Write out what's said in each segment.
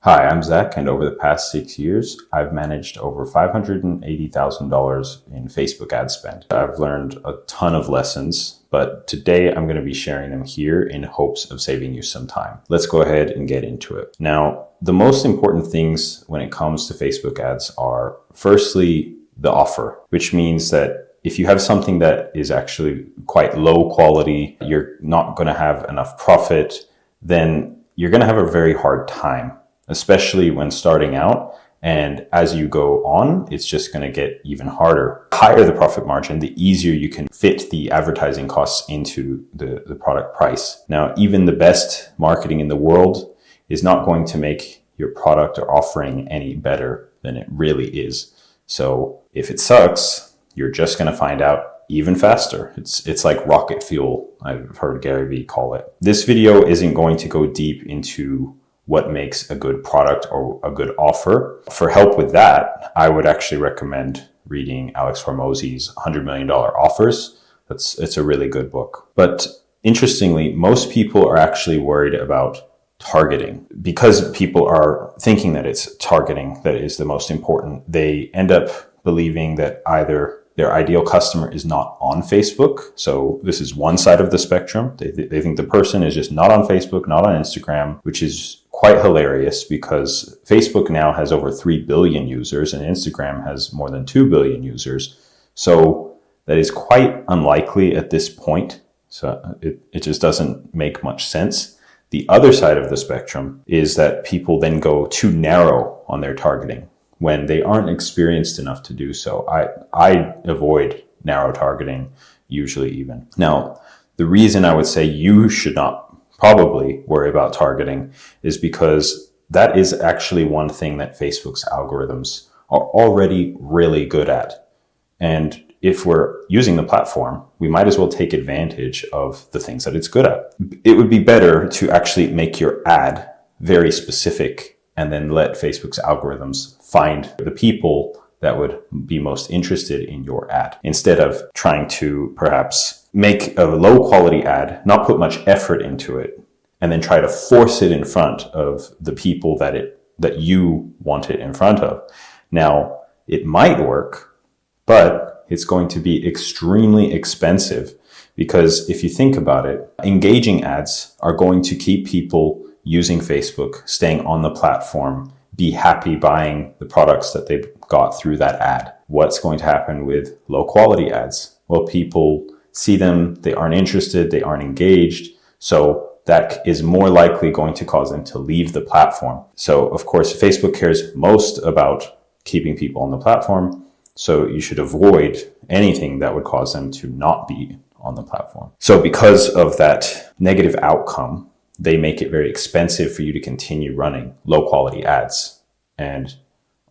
Hi, I'm Zach, and over the past 6 years, I've managed over $580,000 in Facebook ad spend. I've learned a ton of lessons, but today I'm going to be sharing them here in hopes of saving you some time. Let's go ahead and get into it. Now, the most important things when it comes to Facebook ads are, firstly, the offer, which means that if you have something that is actually quite low quality, you're not going to have enough profit, then you're going to have a very hard time, especially when starting out. And as you go on, it's just going to get even harder. The higher the profit margin, the easier you can fit the advertising costs into the product price. Now, even the best marketing in the world is not going to make your product or offering any better than it really is. So if it sucks, you're just going to find out even faster. It's like rocket fuel, I've heard Gary Vee call it. This video isn't going to go deep into what makes a good product or a good offer. For help with that, I would actually recommend reading Alex Hormozi's $100 Million Offers. It's a really good book. But interestingly, most people are actually worried about targeting. Because people are thinking that it's targeting that is the most important, they end up believing that either their ideal customer is not on Facebook. So this is one side of the spectrum. They think the person is just not on Facebook, not on Instagram, which is quite hilarious because Facebook now has over 3 billion users and Instagram has more than 2 billion users. So that is quite unlikely at this point. So it just doesn't make much sense. The other side of the spectrum is that people then go too narrow on their targeting when they aren't experienced enough to do so. I avoid narrow targeting usually even. Now, the reason I would say you should not probably worry about targeting is because that is actually one thing that Facebook's algorithms are already really good at. And if we're using the platform, we might as well take advantage of the things that it's good at. It would be better to actually make your ad very specific and then let Facebook's algorithms find the people that would be most interested in your ad, instead of trying to perhaps make a low quality ad, not put much effort into it, and then try to force it in front of the people that you want it in front of. Now, it might work, but it's going to be extremely expensive because if you think about it, engaging ads are going to keep people using Facebook, staying on the platform, be happy buying the products that they got through that ad. What's going to happen with low quality ads? Well, people see them, they aren't interested, they aren't engaged. So that is more likely going to cause them to leave the platform. So of course, Facebook cares most about keeping people on the platform. So you should avoid anything that would cause them to not be on the platform. So because of that negative outcome, they make it very expensive for you to continue running low quality ads. And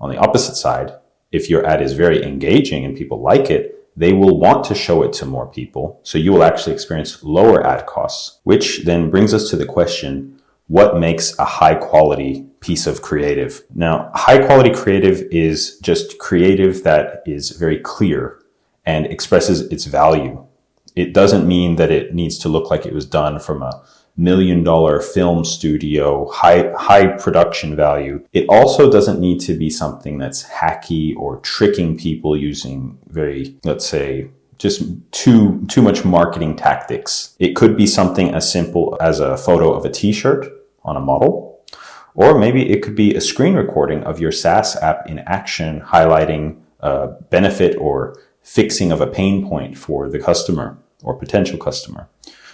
on the opposite side, if your ad is very engaging and people like it, they will want to show it to more people. So you will actually experience lower ad costs, which then brings us to the question, what makes a high quality piece of creative? Now, high quality creative is just creative that is very clear and expresses its value. It doesn't mean that it needs to look like it was done from a $1 million film studio, high production value. It also doesn't need to be something that's hacky or tricking people using very, let's say, just too much marketing tactics. It could be something as simple as a photo of a t-shirt on a model, or maybe it could be a screen recording of your SaaS app in action, highlighting a benefit or fixing of a pain point for the customer or potential customer.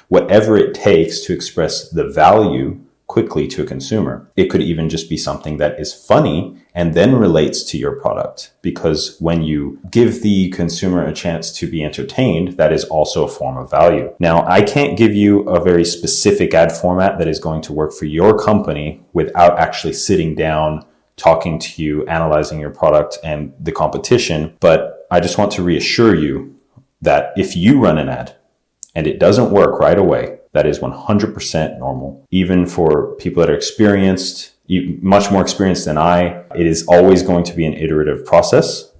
Whatever it takes to express the value quickly to a consumer. It could even just be something that is funny and then relates to your product. Because when you give the consumer a chance to be entertained, that is also a form of value. Now, I can't give you a very specific ad format that is going to work for your company without actually sitting down, talking to you, analyzing your product and the competition. But I just want to reassure you that if you run an ad and it doesn't work right away, that is 100% normal. Even for people that are experienced, much more experienced than I, it is always going to be an iterative process.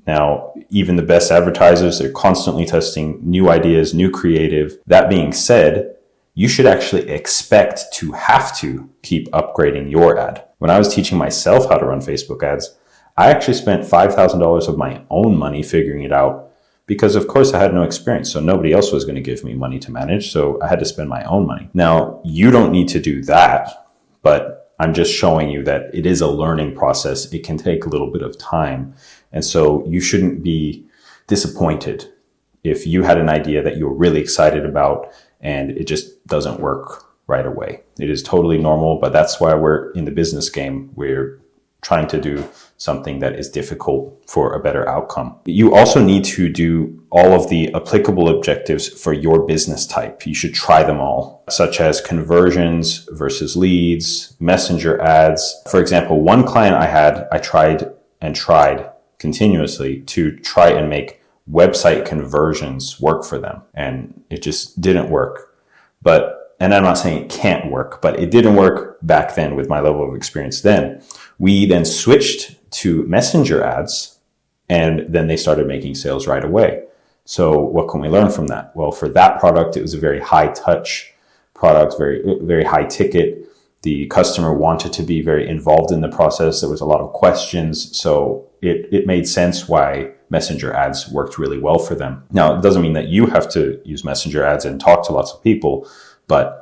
Now, even the best advertisers, they're constantly testing new ideas, new creative. That being said, you should actually expect to have to keep upgrading your ad. When I was teaching myself how to run Facebook ads, I actually spent $5,000 of my own money figuring it out because, of course, I had no experience. So nobody else was going to give me money to manage. So I had to spend my own money. Now, you don't need to do that, but I'm just showing you that it is a learning process. It can take a little bit of time. And so you shouldn't be disappointed if you had an idea that you were really excited about and it just doesn't work right away. It is totally normal, but that's why we're in the business game. We're trying to do something that is difficult for a better outcome. You also need to do all of the applicable objectives for your business type. You should try them all, such as conversions versus leads, messenger ads. For example, one client I tried continuously to try and make website conversions work for them. And it just didn't work. And I'm not saying it can't work, but it didn't work back then with my level of experience then. We then switched to messenger ads, and then they started making sales right away. So what can we learn from that? Well, for that product, it was a very high touch product, very, very high ticket. The customer wanted to be very involved in the process. There was a lot of questions. So it made sense why messenger ads worked really well for them. Now, it doesn't mean that you have to use messenger ads and talk to lots of people, but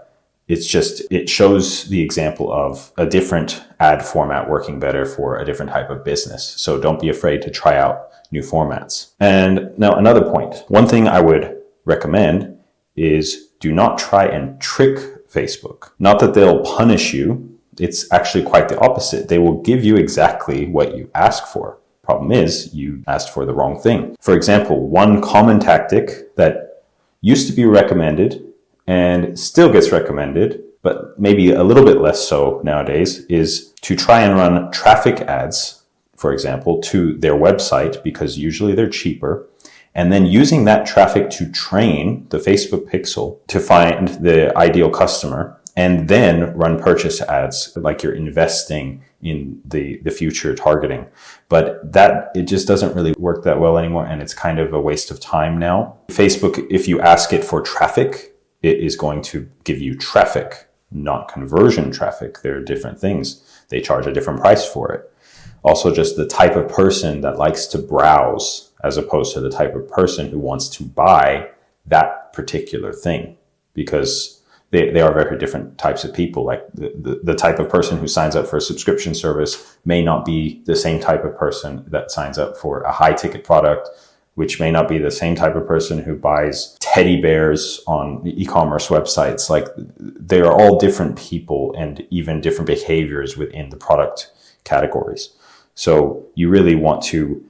it shows the example of a different ad format working better for a different type of business. So don't be afraid to try out new formats. And now another point, one thing I would recommend is do not try and trick Facebook. Not that they'll punish you. It's actually quite the opposite. They will give you exactly what you ask for. Problem is, you asked for the wrong thing. For example, one common tactic that used to be recommended and still gets recommended, but maybe a little bit less so nowadays, is to try and run traffic ads, for example, to their website, because usually they're cheaper, and then using that traffic to train the Facebook pixel to find the ideal customer, and then run purchase ads like you're investing in the future targeting. But it just doesn't really work that well anymore, and it's kind of a waste of time now. Facebook, if you ask it for traffic, it is going to give you traffic, not conversion traffic. They're different things. They charge a different price for it. Also, just the type of person that likes to browse as opposed to the type of person who wants to buy that particular thing, because they are very different types of people. Like the type of person who signs up for a subscription service may not be the same type of person that signs up for a high ticket product, which may not be the same type of person who buys teddy bears on e-commerce websites. Like, they are all different people and even different behaviors within the product categories. So you really want to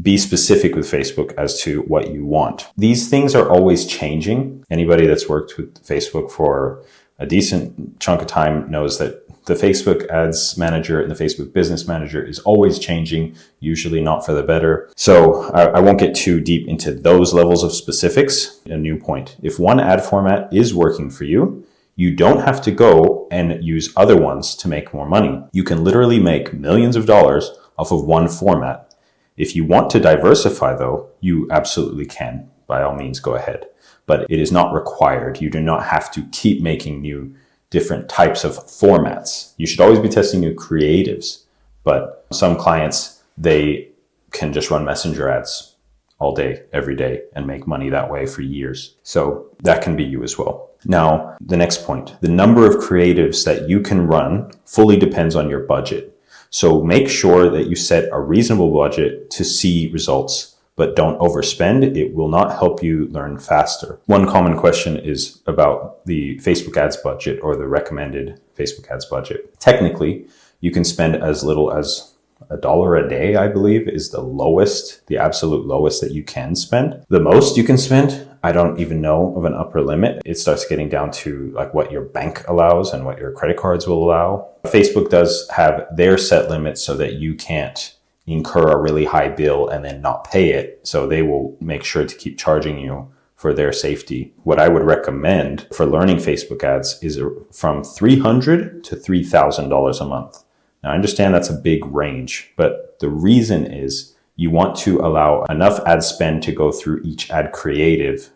be specific with Facebook as to what you want. These things are always changing. Anybody that's worked with Facebook for a decent chunk of time knows that the Facebook Ads Manager and the Facebook Business Manager is always changing, usually not for the better. So I won't get too deep into those levels of specifics. A new point: if one ad format is working for you, you don't have to go and use other ones to make more money. You can literally make millions of dollars off of one format. If you want to diversify, though, you absolutely can. By all means, go ahead. But it is not required. You do not have to keep making new different types of formats. You should always be testing new creatives, but some clients, they can just run messenger ads all day, every day, and make money that way for years. So that can be you as well. Now, the next point, the number of creatives that you can run fully depends on your budget. So make sure that you set a reasonable budget to see results, but don't overspend. It will not help you learn faster. One common question is about the Facebook ads budget or the recommended Facebook ads budget. Technically, you can spend as little as $1 a day, I believe, is the absolute lowest that you can spend. The most you can spend, I don't even know of an upper limit. It starts getting down to like what your bank allows and what your credit cards will allow. Facebook does have their set limits so that you can't incur a really high bill and then not pay it. So they will make sure to keep charging you for their safety. What I would recommend for learning Facebook ads is from $300 to $3,000 a month. Now, I understand that's a big range, but the reason is you want to allow enough ad spend to go through each ad creative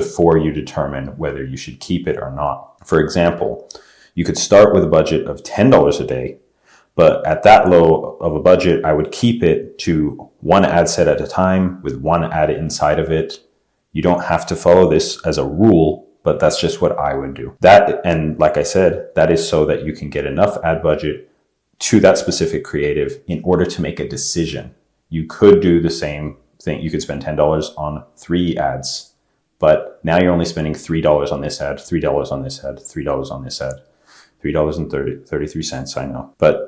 before you determine whether you should keep it or not. For example, you could start with a budget of $10 a day, but at that low of a budget, I would keep it to one ad set at a time with one ad inside of it. You don't have to follow this as a rule, but that's just what I would do. That, and like I said, that is so that you can get enough ad budget to that specific creative in order to make a decision. You could do the same thing. You could spend $10 on 3 ads, but now you're only spending $3 on this ad, $3 on this ad, $3 on this ad, $3.33, I know. But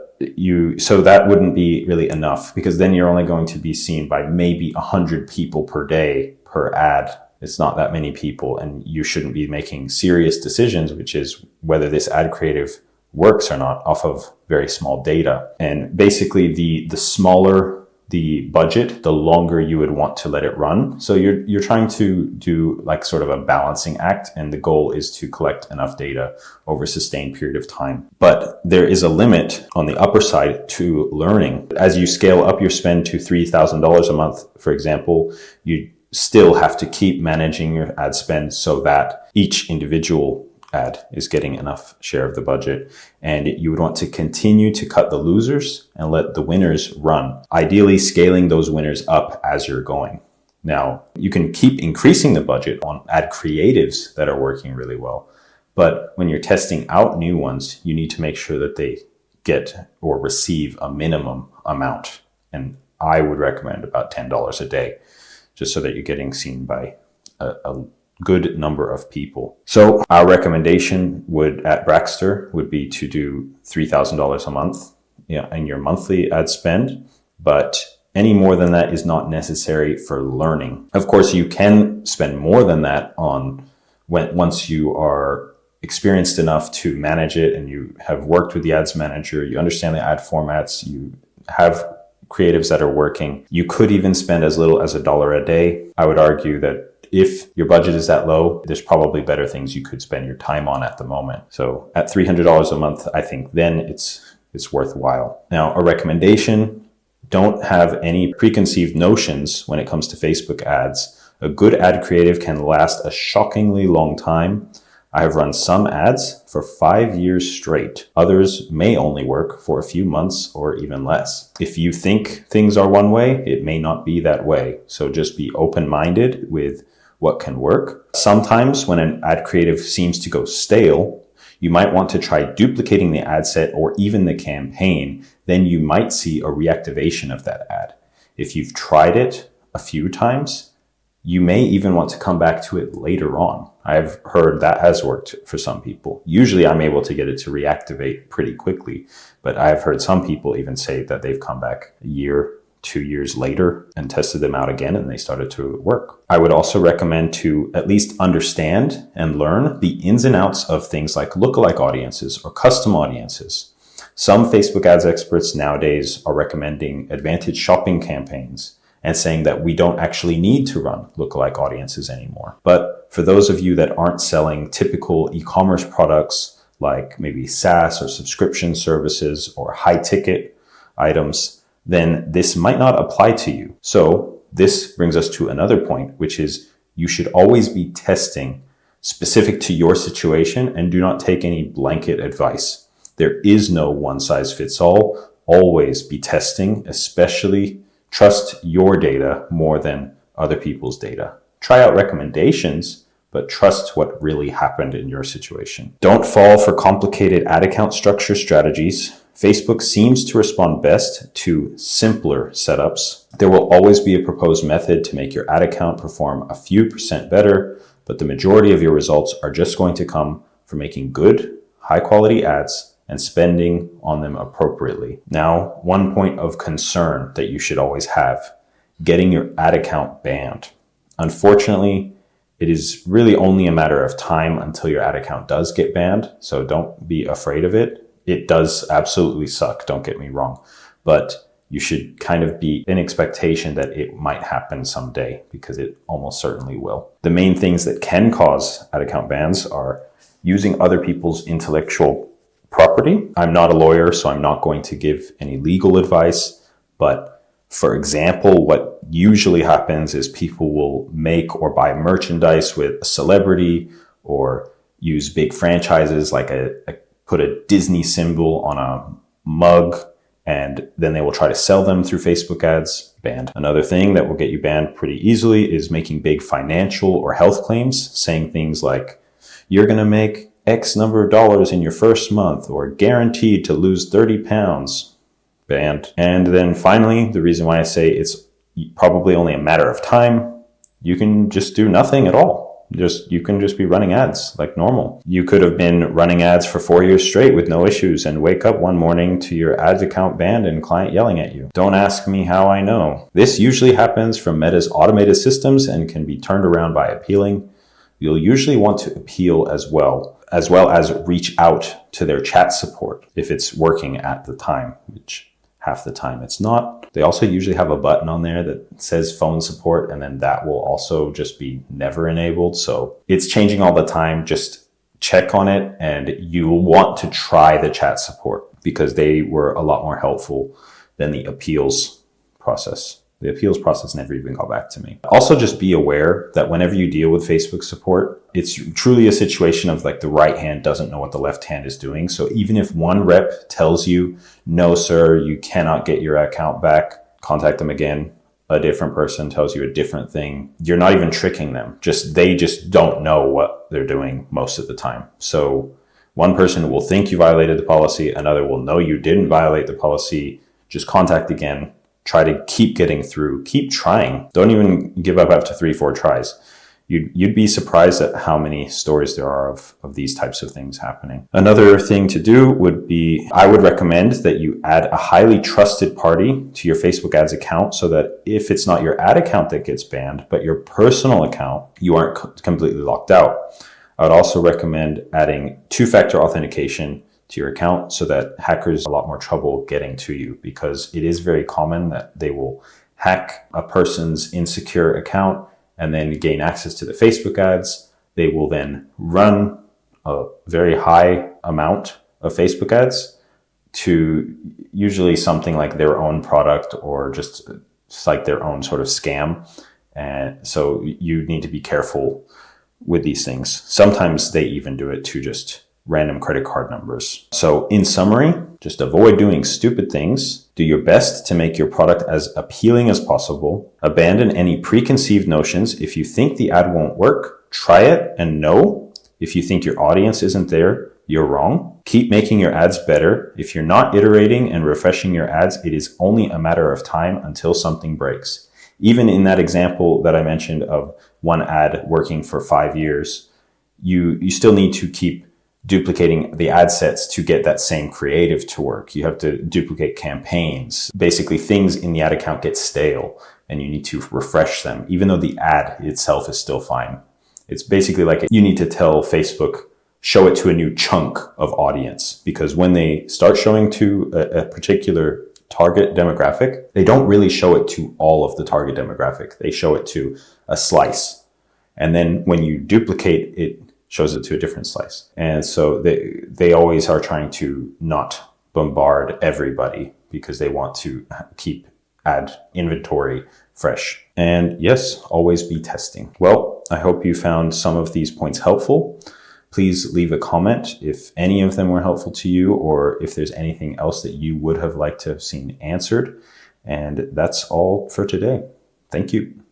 so that wouldn't be really enough, because then you're only going to be seen by maybe 100 people per day per ad. It's not that many people, and you shouldn't be making serious decisions, which is whether this ad creative works or not, off of very small data. And basically the smaller the budget, the longer you would want to let it run. So you're trying to do like sort of a balancing act, and the goal is to collect enough data over a sustained period of time. But there is a limit on the upper side to learning. As you scale up your spend to $3,000 a month, for example, you still have to keep managing your ad spend so that each individual ad is getting enough share of the budget. And you would want to continue to cut the losers and let the winners run, ideally scaling those winners up as you're going. Now, you can keep increasing the budget on ad creatives that are working really well, but when you're testing out new ones, you need to make sure that they get or receive a minimum amount. And I would recommend about $10 a day, just so that you're getting seen by a good number of people. So our recommendation at Braxter would be to do $3,000 a month, in your monthly ad spend, but any more than that is not necessary for learning. Of course, you can spend more than that once you are experienced enough to manage it, and you have worked with the ads manager, you understand the ad formats, you have creatives that are working. You could even spend as little as $1 a day. I would argue that if your budget is that low, there's probably better things you could spend your time on at the moment. So at $300 a month, I think then it's worthwhile. Now, a recommendation: don't have any preconceived notions when it comes to Facebook ads. A good ad creative can last a shockingly long time. I have run some ads for 5 years straight. Others may only work for a few months or even less. If you think things are one way, it may not be that way. So just be open-minded with what can work. Sometimes when an ad creative seems to go stale, you might want to try duplicating the ad set or even the campaign. Then you might see a reactivation of that ad. If you've tried it a few times, you may even want to come back to it later on. I've heard that has worked for some people. Usually I'm able to get it to reactivate pretty quickly, but I've heard some people even say that they've come back a year, 2 years later and tested them out again, and they started to work. I would also recommend to at least understand and learn the ins and outs of things like lookalike audiences or custom audiences. Some Facebook ads experts nowadays are recommending advantage shopping campaigns and saying that we don't actually need to run lookalike audiences anymore. But for those of you that aren't selling typical e-commerce products like maybe SaaS or subscription services or high ticket items, then this might not apply to you. So this brings us to another point, which is you should always be testing specific to your situation and do not take any blanket advice. There is no one size fits all. Always be testing, especially trust your data more than other people's data. Try out recommendations, but trust what really happened in your situation. Don't fall for complicated ad account structure strategies. Facebook seems to respond best to simpler setups. There will always be a proposed method to make your ad account perform a few % better, but the majority of your results are just going to come from making good, high quality ads and spending on them appropriately. Now, one point of concern that you should always have: getting your ad account banned. Unfortunately, it is really only a matter of time until your ad account does get banned, so don't be afraid of it. It does absolutely suck, don't get me wrong, but you should kind of be in expectation that it might happen someday, because it almost certainly will. The main things that can cause ad account bans are using other people's intellectual property. I'm not a lawyer, so I'm not going to give any legal advice, but For example, what usually happens is people will make or buy merchandise with a celebrity or use big franchises like put a Disney symbol on a mug, and then they will try to sell them through Facebook ads. Banned. Another thing that will get you banned pretty easily is making big financial or health claims, saying things like, you're going to make X number of dollars in your first month, or guaranteed to lose 30 pounds. Banned. And then finally, the reason why I say it's probably only a matter of time, you can just do nothing at all. You can just be running ads like normal. You could have been running ads for 4 years straight with no issues and wake up one morning to your ads account banned and client yelling at you. Don't ask me how I know. This usually happens from Meta's automated systems and can be turned around by appealing. You'll usually want to appeal as well as reach out to their chat support if it's working at the time, which half the time it's not. They also usually have a button on there that says phone support, and then that will also just be never enabled. So it's changing all the time. Just check on it, and you will want to try the chat support because they were a lot more helpful than the appeals process. The appeals process never even got back to me. Also, just be aware that whenever you deal with Facebook support, it's truly a situation of like the right hand doesn't know what the left hand is doing. So even if one rep tells you, no, sir, you cannot get your account back, contact them again. A different person tells you a different thing. You're not even tricking them. They just don't know what they're doing most of the time. So one person will think you violated the policy. Another will know you didn't violate the policy. Just contact again. Try to keep getting through, keep trying. Don't even give up after 3-4 tries. You'd be surprised at how many stories there are of these types of things happening. Another thing to do would be, I would recommend that you add a highly trusted party to your Facebook ads account so that if it's not your ad account that gets banned, but your personal account, you aren't completely locked out. I would also recommend adding two-factor authentication to your account so that hackers have a lot more trouble getting to you, because it is very common that they will hack a person's insecure account and then gain access to the Facebook ads. They will then run a very high amount of Facebook ads to usually something like their own product or just like their own sort of scam. And so you need to be careful with these things. Sometimes they even do it to just random credit card numbers. So in summary, just avoid doing stupid things. Do your best to make your product as appealing as possible. Abandon any preconceived notions. If you think the ad won't work, try it and know. If you think your audience isn't there, you're wrong. Keep making your ads better. If you're not iterating and refreshing your ads, it is only a matter of time until something breaks. Even in that example that I mentioned of one ad working for 5 years, you still need to keep duplicating the ad sets to get that same creative to work. You have to duplicate campaigns. Basically, things in the ad account get stale and you need to refresh them, even though the ad itself is still fine. It's basically like you need to tell Facebook, show it to a new chunk of audience, because when they start showing to a particular target demographic, they don't really show it to all of the target demographic. They show it to a slice. And then when you duplicate it, shows it to a different slice. And so they always are trying to not bombard everybody because they want to keep ad inventory fresh. And yes, always be testing. Well, I hope you found some of these points helpful. Please leave a comment if any of them were helpful to you, or if there's anything else that you would have liked to have seen answered. And that's all for today. Thank you.